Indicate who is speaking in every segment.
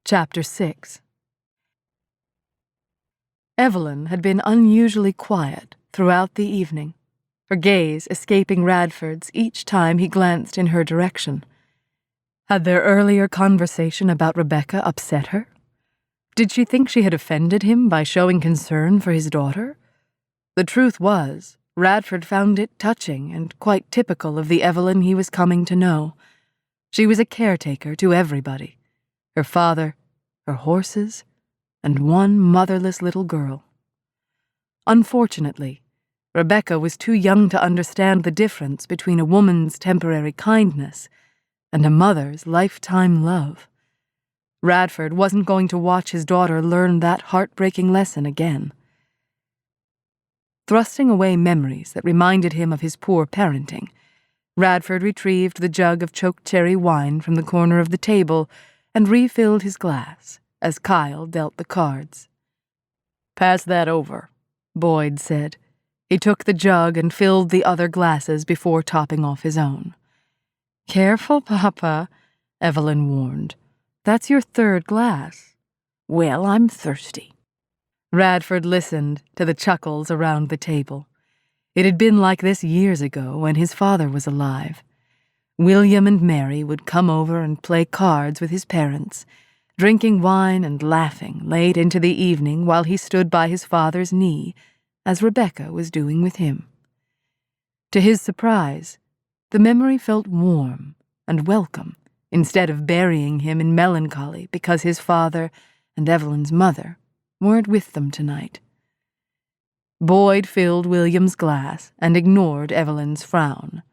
Speaker 1: Chapter 6. Evelyn had been unusually quiet throughout the evening, her gaze escaping Radford's each time he glanced in her direction. Had their earlier conversation about Rebecca upset her? Did she think she had offended him by showing concern for his daughter? The truth was, Radford found it touching and quite typical of the Evelyn he was coming to know. She was a caretaker to everybody. Her father, her horses, and one motherless little girl. Unfortunately, Rebecca was too young to understand the difference between a woman's temporary kindness and a mother's lifetime love. Radford wasn't going to watch his daughter learn that heartbreaking lesson again. Thrusting away memories that reminded him of his poor parenting, Radford retrieved the jug of choke cherry wine from the corner of the table and refilled his glass as Kyle dealt the cards. "Pass that over," Boyd said. He took the jug and filled the other glasses before topping off his own. "Careful, Papa," Evelyn warned. "That's your third glass." "Well, I'm thirsty." Radford listened to the chuckles around the table. It had been like this years ago when his father was alive. William and Mary would come over and play cards with his parents, drinking wine and laughing late into the evening while he stood by his father's knee, as Rebecca was doing with him. To his surprise, the memory felt warm and welcome, instead of burying him in melancholy because his father and Evelyn's mother weren't with them tonight. Boyd filled William's glass and ignored Evelyn's frown.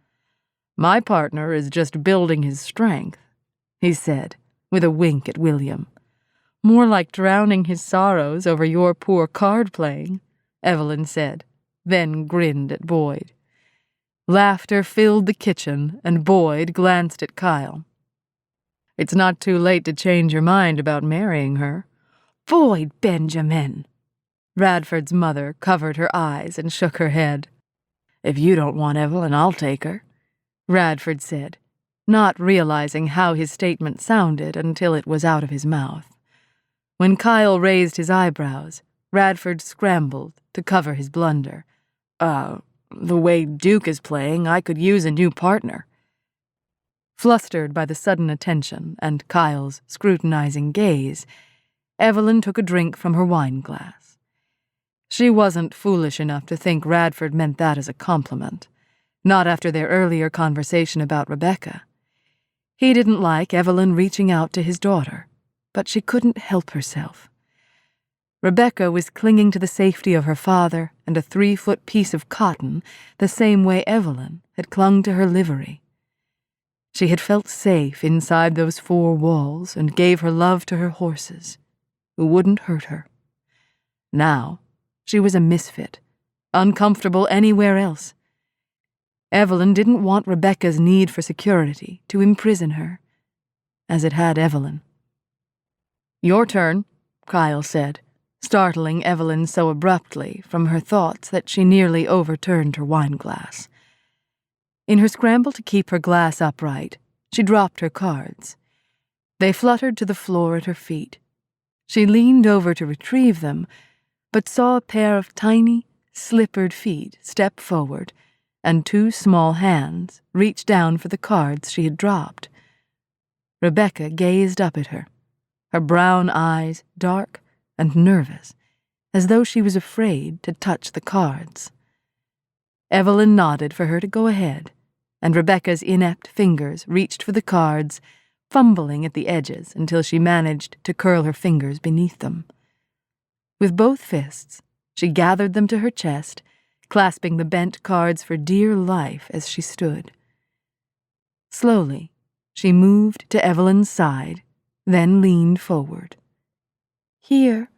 Speaker 1: "My partner is just building his strength," he said, with a wink at William. "More like drowning his sorrows over your poor card-playing," Evelyn said, then grinned at Boyd. Laughter filled the kitchen, and Boyd glanced at Kyle. "It's not too late to change your mind about marrying her." "Boyd Benjamin!" Radford's mother covered her eyes and shook her head. "If you don't want Evelyn, I'll take her," Radford said, not realizing how his statement sounded until it was out of his mouth. When Kyle raised his eyebrows, Radford scrambled to cover his blunder. The way Duke is playing, I could use a new partner." Flustered by the sudden attention and Kyle's scrutinizing gaze, Evelyn took a drink from her wine glass. She wasn't foolish enough to think Radford meant that as a compliment, not after their earlier conversation about Rebecca. He didn't like Evelyn reaching out to his daughter, but she couldn't help herself. Rebecca was clinging to the safety of her father and a 3-foot piece of cotton the same way Evelyn had clung to her livery. She had felt safe inside those 4 walls and gave her love to her horses, who wouldn't hurt her. Now, she was a misfit, uncomfortable anywhere else. Evelyn didn't want Rebecca's need for security to imprison her, as it had Evelyn. "Your turn," Kyle said, startling Evelyn so abruptly from her thoughts that she nearly overturned her wineglass. In her scramble to keep her glass upright, she dropped her cards. They fluttered to the floor at her feet. She leaned over to retrieve them, but saw a pair of tiny, slippered feet step forward, and 2 small hands reach down for the cards she had dropped. Rebecca gazed up at her, her brown eyes dark and nervous, as though she was afraid to touch the cards. Evelyn nodded for her to go ahead, and Rebecca's inept fingers reached for the cards, fumbling at the edges until she managed to curl her fingers beneath them. With both fists, she gathered them to her chest, clasping the bent cards for dear life as she stood. Slowly, she moved to Evelyn's side, then leaned forward. "Here,"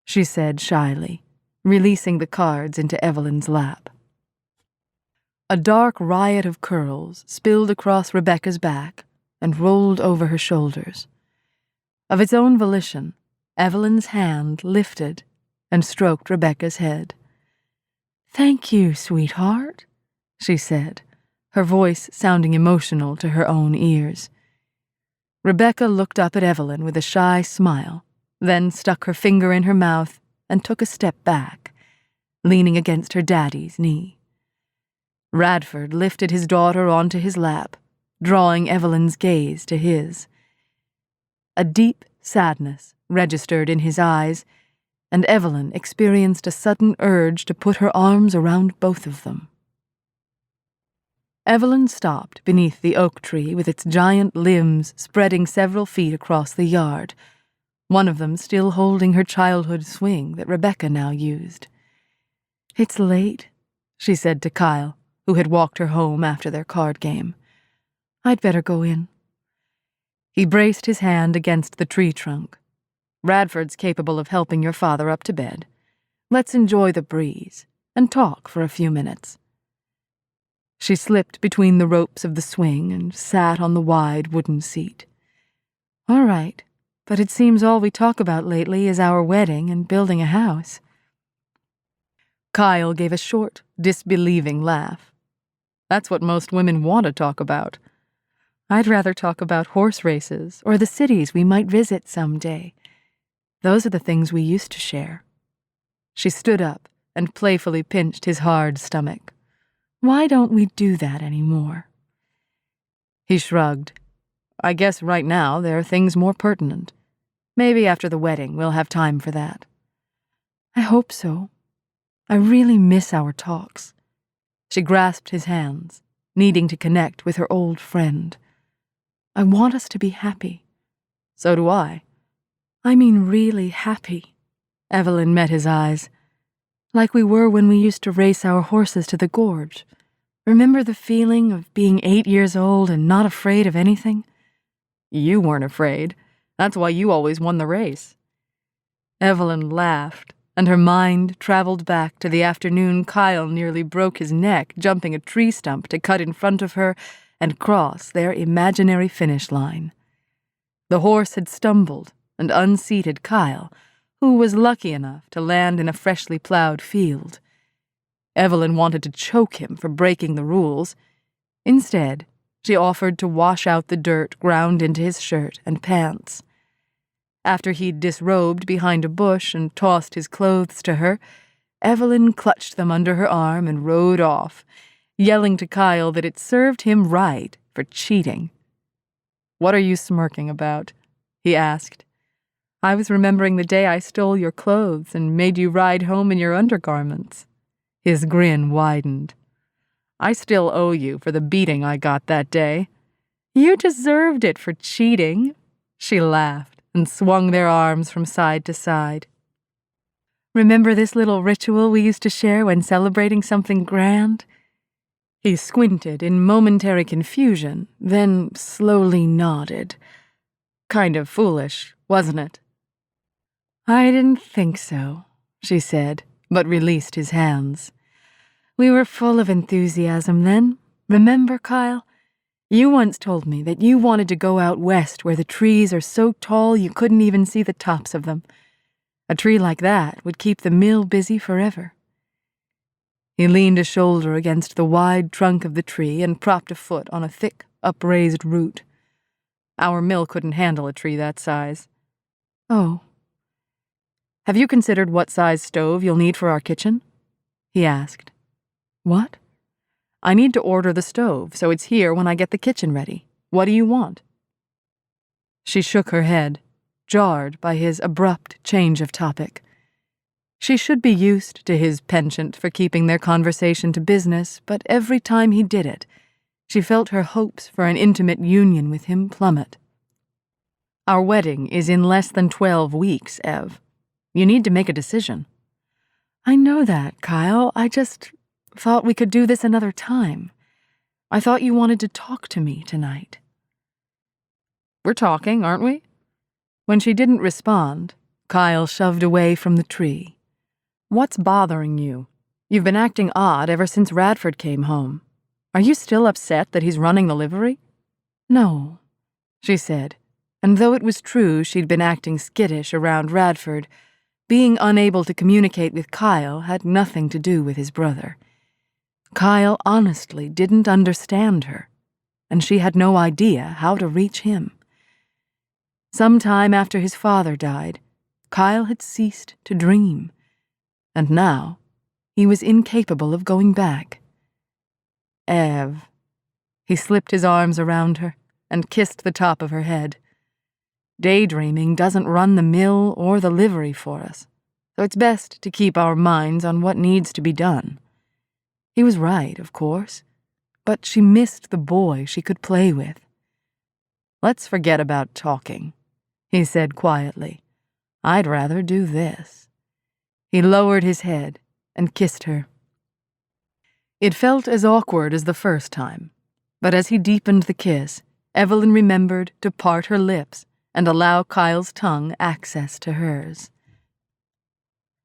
Speaker 1: she said shyly, releasing the cards into Evelyn's lap. A dark riot of curls spilled across Rebecca's back and rolled over her shoulders. Of its own volition, Evelyn's hand lifted and stroked Rebecca's head. "Thank you, sweetheart," she said, her voice sounding emotional to her own ears. Rebecca looked up at Evelyn with a shy smile, then stuck her finger in her mouth and took a step back, leaning against her daddy's knee. Radford lifted his daughter onto his lap, drawing Evelyn's gaze to his. A deep sadness registered in his eyes, and Evelyn experienced a sudden urge to put her arms around both of them. Evelyn stopped beneath the oak tree with its giant limbs spreading several feet across the yard, one of them still holding her childhood swing that Rebecca now used. "It's late," she said to Kyle, who had walked her home after their card game. "I'd better go in." He braced his hand against the tree trunk. "Radford's capable of helping your father up to bed. Let's enjoy the breeze and talk for a few minutes." She slipped between the ropes of the swing and sat on the wide wooden seat. "All right, but it seems all we talk about lately is our wedding and building a house." Kyle gave a short, disbelieving laugh. "That's what most women want to talk about. I'd rather talk about horse races or the cities we might visit someday. Those are the things we used to share." She stood up and playfully pinched his hard stomach. "Why don't we do that anymore?" He shrugged. "I guess right now there are things more pertinent. Maybe after the wedding we'll have time for that." "I hope so. I really miss our talks." She grasped his hands, needing to connect with her old friend. "I want us to be happy." "So do I." "I mean really happy." Evelyn met his eyes. "Like we were when we used to race our horses to the gorge. Remember the feeling of being 8 years old and not afraid of anything?" "You weren't afraid. That's why you always won the race." Evelyn laughed, and her mind traveled back to the afternoon Kyle nearly broke his neck jumping a tree stump to cut in front of her and cross their imaginary finish line. The horse had stumbled and unseated Kyle, who was lucky enough to land in a freshly plowed field. Evelyn wanted to choke him for breaking the rules. Instead, she offered to wash out the dirt ground into his shirt and pants. After he'd disrobed behind a bush and tossed his clothes to her, Evelyn clutched them under her arm and rode off, yelling to Kyle that it served him right for cheating. "What are you smirking about?" he asked. "I was remembering the day I stole your clothes and made you ride home in your undergarments." His grin widened. "I still owe you for the beating I got that day." "You deserved it for cheating." She laughed and swung their arms from side to side. "Remember this little ritual we used to share when celebrating something grand?" He squinted in momentary confusion, then slowly nodded. "Kind of foolish, wasn't it?" "I didn't think so," she said, but released his hands. "We were full of enthusiasm then. Remember, Kyle? You once told me that you wanted to go out west where the trees are so tall you couldn't even see the tops of them. A tree like that would keep the mill busy forever." He leaned a shoulder against the wide trunk of the tree and propped a foot on a thick, upraised root. "Our mill couldn't handle a tree that size." "Oh." "Have you considered what size stove you'll need for our kitchen?" he asked. "What?" "I need to order the stove, so it's here when I get the kitchen ready. What do you want?" She shook her head, jarred by his abrupt change of topic. She should be used to his penchant for keeping their conversation to business, but every time he did it, she felt her hopes for an intimate union with him plummet. "Our wedding is in less than 12 weeks, Ev. You need to make a decision." "I know that, Kyle. I just thought we could do this another time. I thought you wanted to talk to me tonight." "We're talking, aren't we?" When she didn't respond, Kyle shoved away from the tree. "What's bothering you? You've been acting odd ever since Radford came home. Are you still upset that he's running the livery?" "No," she said, and though it was true she'd been acting skittish around Radford, being unable to communicate with Kyle had nothing to do with his brother. Kyle honestly didn't understand her, and she had no idea how to reach him. Some time after his father died, Kyle had ceased to dream, and now he was incapable of going back. Ev. He slipped his arms around her and kissed the top of her head. Daydreaming doesn't run the mill or the livery for us, so it's best to keep our minds on what needs to be done. He was right, of course, but she missed the boy she could play with. Let's forget about talking, he said quietly. I'd rather do this. He lowered his head and kissed her. It felt as awkward as the first time, but as he deepened the kiss, Evelyn remembered to part her lips and allow Kyle's tongue access to hers.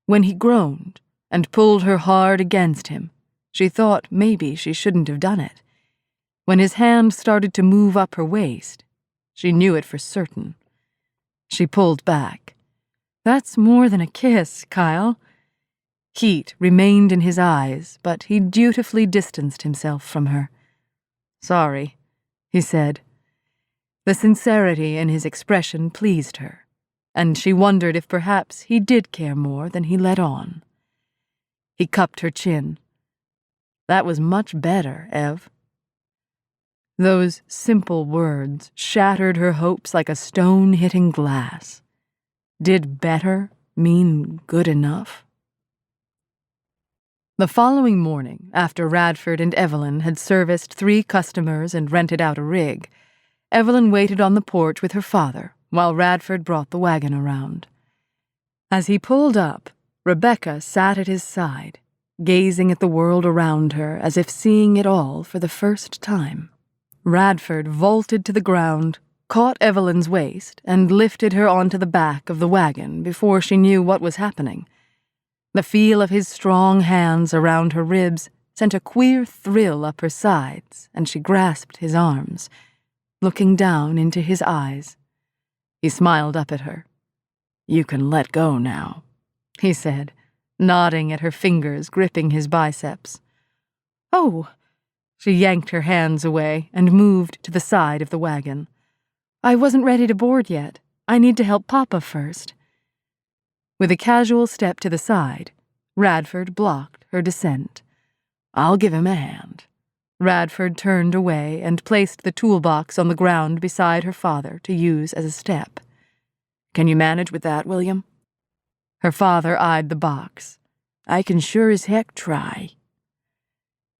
Speaker 1: When he groaned and pulled her hard against him, she thought maybe she shouldn't have done it. When his hand started to move up her waist, she knew it for certain. She pulled back. That's more than a kiss, Kyle. Heat remained in his eyes, but he dutifully distanced himself from her. Sorry, he said. The sincerity in his expression pleased her, and she wondered if perhaps he did care more than he let on. He cupped her chin. That was much better, Ev. Those simple words shattered her hopes like a stone hitting glass. Did better mean good enough? The following morning, after Radford and Evelyn had serviced 3 customers and rented out a rig, Evelyn waited on the porch with her father while Radford brought the wagon around. As he pulled up, Rebecca sat at his side, gazing at the world around her as if seeing it all for the first time. Radford vaulted to the ground, caught Evelyn's waist, and lifted her onto the back of the wagon before she knew what was happening. The feel of his strong hands around her ribs sent a queer thrill up her sides, and she grasped his arms, looking down into his eyes. He smiled up at her. You can let go now, he said, nodding at her fingers gripping his biceps. Oh! She yanked her hands away and moved to the side of the wagon. I wasn't ready to board yet. I need to help Papa first. With a casual step to the side, Radford blocked her descent. I'll give him a hand. Radford turned away and placed the toolbox on the ground beside her father to use as a step. Can you manage with that, William? Her father eyed the box. I can sure as heck try.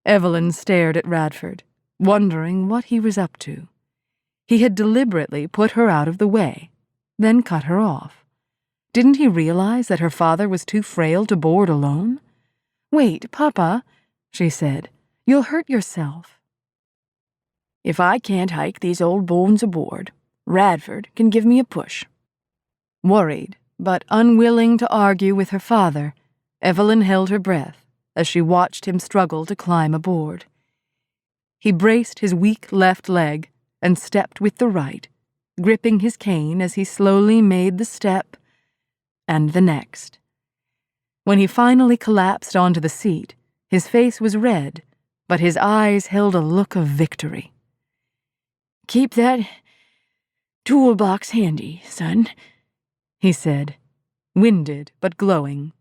Speaker 1: Evelyn stared at Radford, wondering what he was up to. He had deliberately put her out of the way, then cut her off. Didn't he realize that her father was too frail to board alone? Wait, Papa, she said. You'll hurt yourself. If I can't hike these old bones aboard, Radford can give me a push. Worried, but unwilling to argue with her father, Evelyn held her breath as she watched him struggle to climb aboard. He braced his weak left leg and stepped with the right, gripping his cane as he slowly made the step and the next. When he finally collapsed onto the seat, his face was red, but his eyes held a look of victory. Keep that toolbox handy, son, he said, winded but glowing.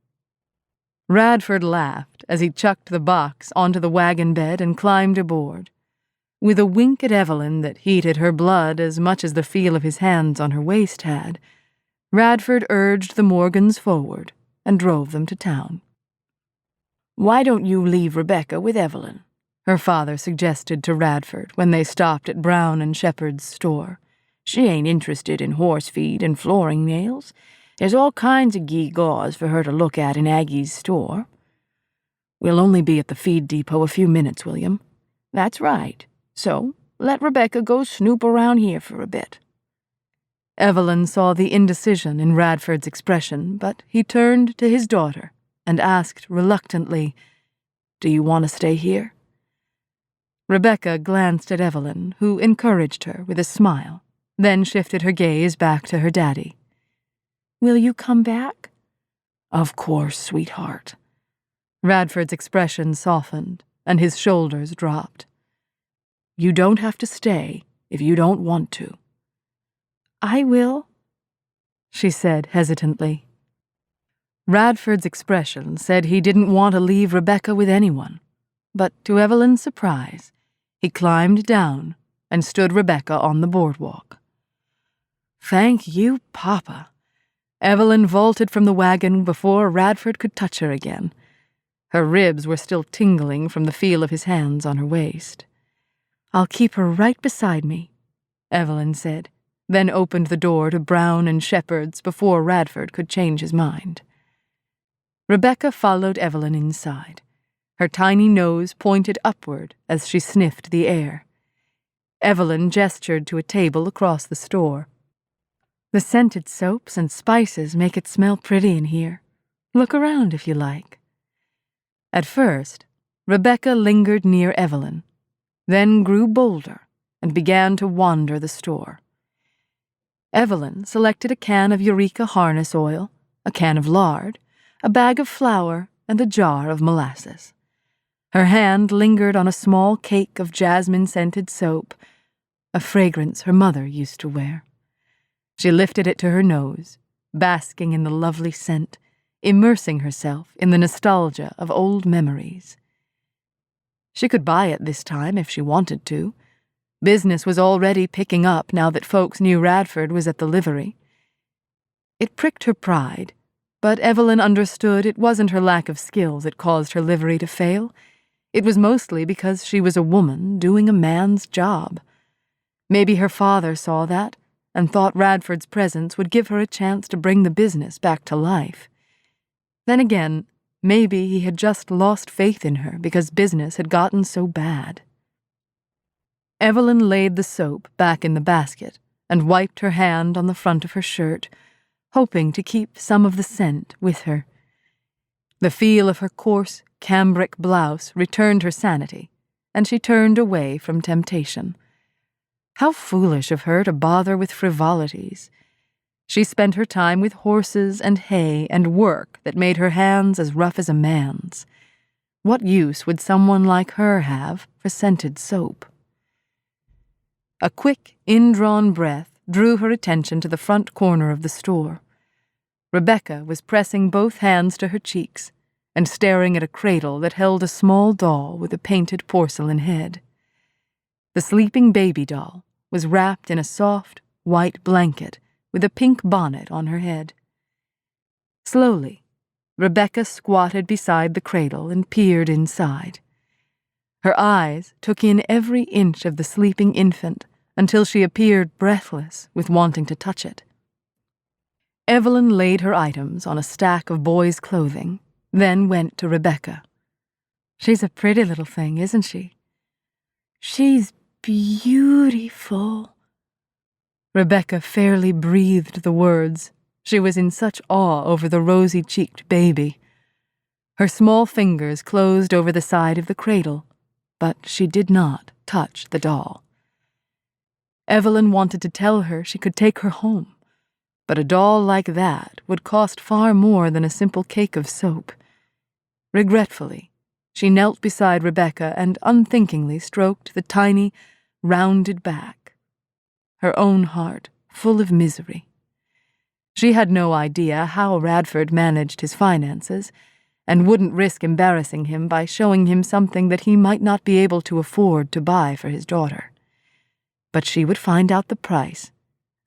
Speaker 1: Radford laughed as he chucked the box onto the wagon bed and climbed aboard. With a wink at Evelyn that heated her blood as much as the feel of his hands on her waist had, Radford urged the Morgans forward and drove them to town. Why don't you leave Rebecca with Evelyn? Her father suggested to Radford when they stopped at Brown and Shepherd's store. She ain't interested in horse feed and flooring nails. There's all kinds of gewgaws for her to look at in Aggie's store. We'll only be at the feed depot a few minutes, William. That's right. So let Rebecca go snoop around here for a bit. Evelyn saw the indecision in Radford's expression, but he turned to his daughter and asked reluctantly, Do you want to stay here? Rebecca glanced at Evelyn, who encouraged her with a smile, then shifted her gaze back to her daddy. Will you come back? Of course, sweetheart. Radford's expression softened, and his shoulders dropped. You don't have to stay if you don't want to. I will, she said hesitantly. Radford's expression said he didn't want to leave Rebecca with anyone, but to Evelyn's surprise, he climbed down and stood Rebecca on the boardwalk. "Thank you, Papa." Evelyn vaulted from the wagon before Radford could touch her again. Her ribs were still tingling from the feel of his hands on her waist. "I'll keep her right beside me," Evelyn said, then opened the door to Brown and Shepherd's before Radford could change his mind. Rebecca followed Evelyn inside. Her tiny nose pointed upward as she sniffed the air. Evelyn gestured to a table across the store. "The scented soaps and spices make it smell pretty in here. Look around if you like." At first, Rebecca lingered near Evelyn, then grew bolder and began to wander the store. Evelyn selected a can of Eureka harness oil, a can of lard, a bag of flour, and a jar of molasses. Her hand lingered on a small cake of jasmine-scented soap, a fragrance her mother used to wear. She lifted it to her nose, basking in the lovely scent, immersing herself in the nostalgia of old memories. She could buy it this time if she wanted to. Business was already picking up now that folks knew Radford was at the livery. It pricked her pride, but Evelyn understood it wasn't her lack of skill that caused her livery to fail. It was mostly because she was a woman doing a man's job. Maybe her father saw that and thought Radford's presence would give her a chance to bring the business back to life. Then again, maybe he had just lost faith in her because business had gotten so bad. Evelyn laid the soap back in the basket and wiped her hand on the front of her shirt, hoping to keep some of the scent with her. The feel of her coarse, cambric blouse returned her sanity, and she turned away from temptation. How foolish of her to bother with frivolities. She spent her time with horses and hay and work that made her hands as rough as a man's. What use would someone like her have for scented soap? A quick, indrawn breath drew her attention to the front corner of the store. Rebecca was pressing both hands to her cheeks and staring at a cradle that held a small doll with a painted porcelain head. The sleeping baby doll was wrapped in a soft, white blanket with a pink bonnet on her head. Slowly, Rebecca squatted beside the cradle and peered inside. Her eyes took in every inch of the sleeping infant until she appeared breathless with wanting to touch it. Evelyn laid her items on a stack of boys' clothing, then went to Rebecca. "She's a pretty little thing, isn't she?" "She's beautiful." Rebecca fairly breathed the words. She was in such awe over the rosy-cheeked baby. Her small fingers closed over the side of the cradle, but she did not touch the doll. Evelyn wanted to tell her she could take her home, but a doll like that would cost far more than a simple cake of soap. Regretfully, she knelt beside Rebecca and unthinkingly stroked the tiny, rounded back, her own heart full of misery. She had no idea how Radford managed his finances, and wouldn't risk embarrassing him by showing him something that he might not be able to afford to buy for his daughter. But she would find out the price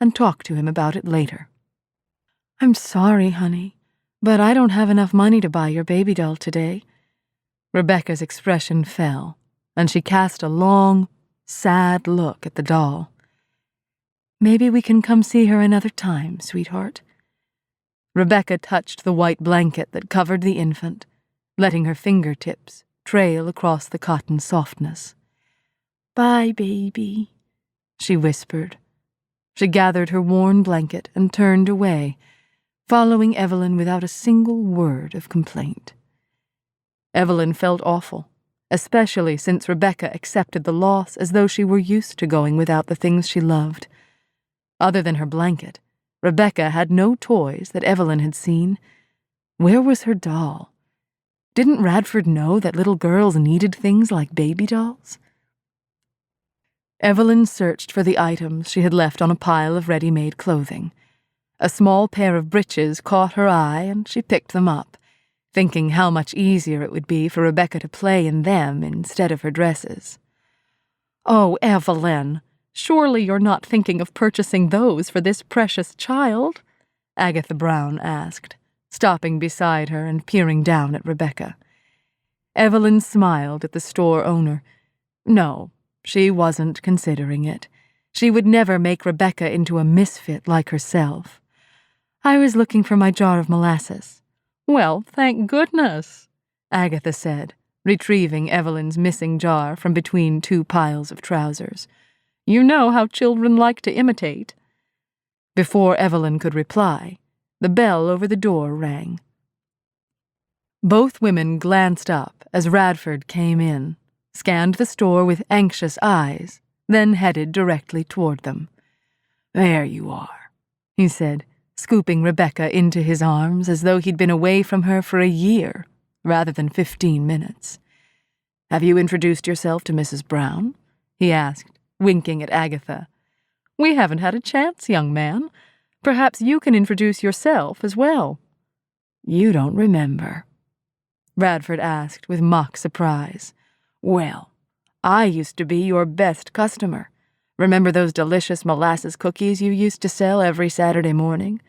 Speaker 1: and talk to him about it later. "I'm sorry, honey, but I don't have enough money to buy your baby doll today." Rebecca's expression fell, and she cast a long, sad look at the doll. "Maybe we can come see her another time, sweetheart." Rebecca touched the white blanket that covered the infant, letting her fingertips trail across the cotton softness. "Bye, baby," she whispered. She gathered her worn blanket and turned away, following Evelyn without a single word of complaint. Evelyn felt awful, especially since Rebecca accepted the loss as though she were used to going without the things she loved. Other than her blanket, Rebecca had no toys that Evelyn had seen. Where was her doll? Didn't Radford know that little girls needed things like baby dolls? Evelyn searched for the items she had left on a pile of ready-made clothing. A small pair of breeches caught her eye, and she picked them up, thinking how much easier it would be for Rebecca to play in them instead of her dresses. "Oh, Evelyn, surely you're not thinking of purchasing those for this precious child?" Agatha Brown asked, stopping beside her and peering down at Rebecca. Evelyn smiled at the store owner. No, she wasn't considering it. She would never make Rebecca into a misfit like herself. "I was looking for my jar of molasses." "Well, thank goodness," Agatha said, retrieving Evelyn's missing jar from between two piles of trousers. "You know how children like to imitate." Before Evelyn could reply, the bell over the door rang. Both women glanced up as Radford came in, scanned the store with anxious eyes, then headed directly toward them. "There you are," he said, scooping Rebecca into his arms as though he'd been away from her for a year, rather than 15 minutes. "Have you introduced yourself to Mrs. Brown?" he asked, winking at Agatha. "We haven't had a chance, young man. Perhaps you can introduce yourself as well." "You don't remember?" Radford asked with mock surprise. "Well, I used to be your best customer. Remember those delicious molasses cookies you used to sell every Saturday morning?"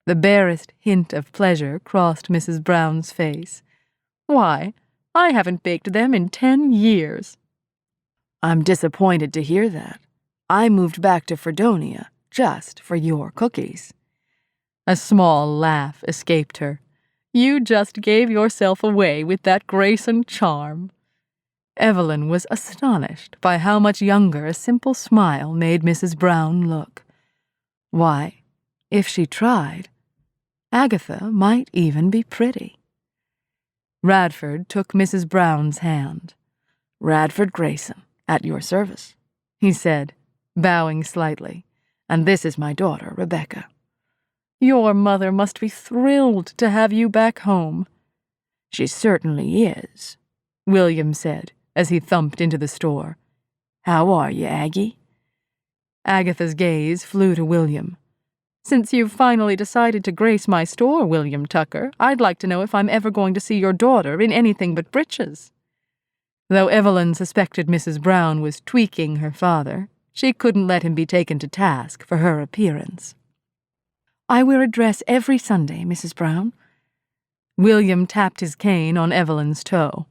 Speaker 1: The barest hint of pleasure crossed Mrs. Brown's face. "Why, I haven't baked them in 10 years. "I'm disappointed to hear that. I moved back to Fredonia just for your cookies." A small laugh escaped her. "You just gave yourself away with that Grayson charm." Evelyn was astonished by how much younger a simple smile made Mrs. Brown look. Why, if she tried, Agatha might even be pretty. Radford took Mrs. Brown's hand. "Radford Grayson, at your service," he said, bowing slightly. "And this is my daughter, Rebecca." "Your mother must be thrilled to have you back home." "She certainly is," William said as he thumped into the store. "How are you, Aggie?" Agatha's gaze flew to William. "Since you've finally decided to grace my store, William Tucker, I'd like to know if I'm ever going to see your daughter in anything but breeches." Though Evelyn suspected Mrs. Brown was tweaking her father, she couldn't let him be taken to task for her appearance. "I wear a dress every Sunday, Mrs. Brown." William tapped his cane on Evelyn's toe.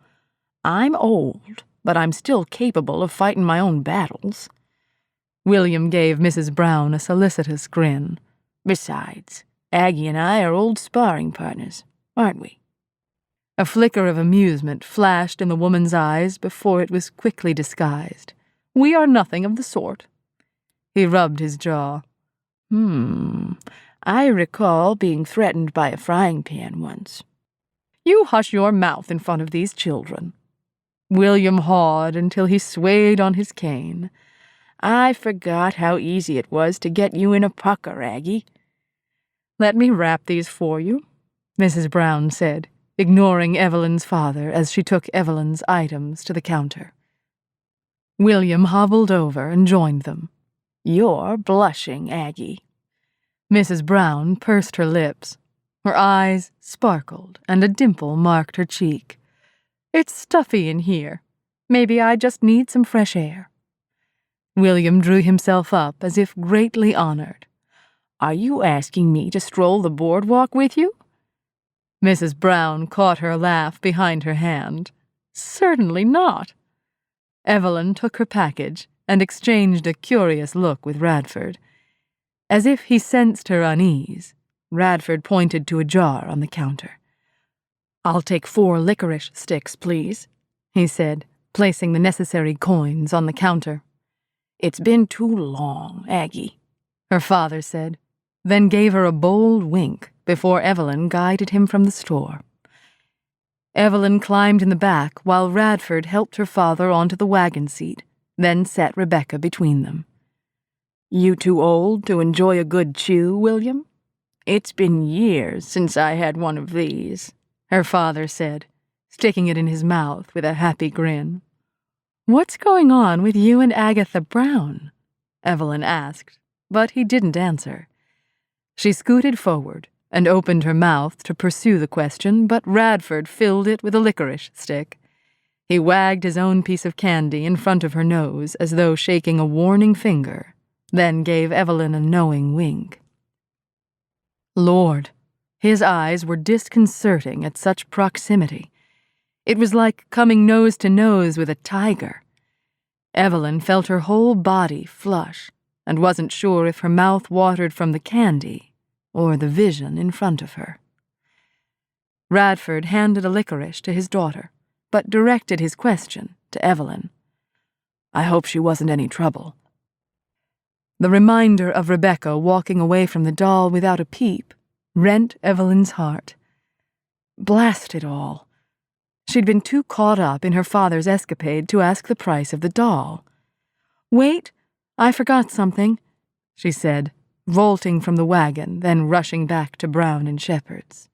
Speaker 1: "I'm old, but I'm still capable of fighting my own battles." William gave Mrs. Brown a solicitous grin. "Besides, Aggie and I are old sparring partners, aren't we?" A flicker of amusement flashed in the woman's eyes before it was quickly disguised. "We are nothing of the sort." He rubbed his jaw. I recall being threatened by a frying pan once." "You hush your mouth in front of these children." William hawed until he swayed on his cane. "I forgot how easy it was to get you in a pucker, Aggie." "Let me wrap these for you," Mrs. Brown said, ignoring Evelyn's father as she took Evelyn's items to the counter. William hobbled over and joined them. "You're blushing, Aggie." Mrs. Brown pursed her lips. Her eyes sparkled, and a dimple marked her cheek. "It's stuffy in here. Maybe I just need some fresh air." William drew himself up as if greatly honored. "Are you asking me to stroll the boardwalk with you?" Mrs. Brown caught her laugh behind her hand. "Certainly not." Evelyn took her package and exchanged a curious look with Radford. As if he sensed her unease, Radford pointed to a jar on the counter. "I'll take 4 licorice sticks, please," he said, placing the necessary coins on the counter. "It's been too long, Aggie," her father said, then gave her a bold wink before Evelyn guided him from the store. Evelyn climbed in the back while Radford helped her father onto the wagon seat, then set Rebecca between them. "You too old to enjoy a good chew, William? It's been years since I had one of these," her father said, sticking it in his mouth with a happy grin. "What's going on with you and Agatha Brown?" Evelyn asked, but he didn't answer. She scooted forward and opened her mouth to pursue the question, but Radford filled it with a licorice stick. He wagged his own piece of candy in front of her nose as though shaking a warning finger, then gave Evelyn a knowing wink. Lord, his eyes were disconcerting at such proximity. It was like coming nose to nose with a tiger. Evelyn felt her whole body flush and wasn't sure if her mouth watered from the candy or the vision in front of her. Radford handed a licorice to his daughter, but directed his question to Evelyn. I hope she wasn't any trouble. The reminder of Rebecca walking away from the doll without a peep rent Evelyn's heart. Blast it all. She'd been too caught up in her father's escapade to ask the price of the doll. Wait, I forgot something, she said, vaulting from the wagon, then rushing back to Brown and Shepherd's.